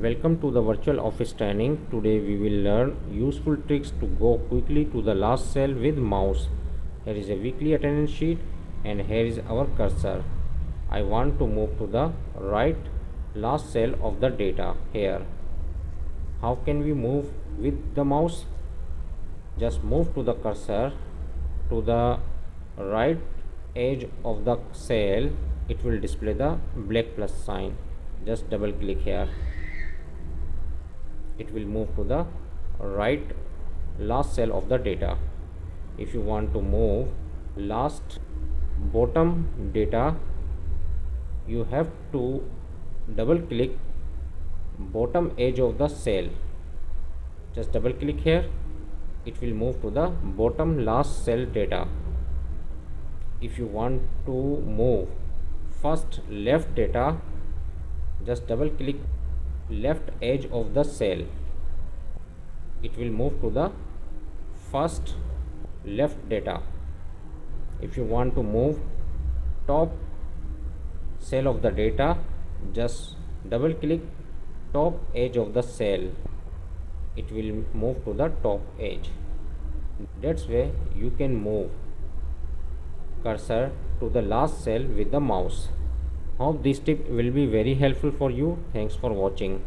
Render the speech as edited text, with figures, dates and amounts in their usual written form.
Welcome to the virtual office training. Today we will learn useful tricks to go quickly to the last cell with mouse. Here is a weekly attendance sheet and here is our cursor. I want to move to the right last cell of the data here. How can we move with the mouse? Just move to the cursor to the right edge of the cell. It will display the black plus sign. Just double click here. It will move to the right last cell of the data. If you want to move last bottom data, you have to double click bottom edge of the cell. Just double click here. It will move to the bottom last cell data. If you want to move first left data, just double click left edge of the cell. It will move to the first left data. If you want to move top cell of the data, just double click top edge of the cell. It will move to the top edge. That's way you can move cursor to the last cell with the mouse. Hope this tip will be very helpful for you. Thanks for watching.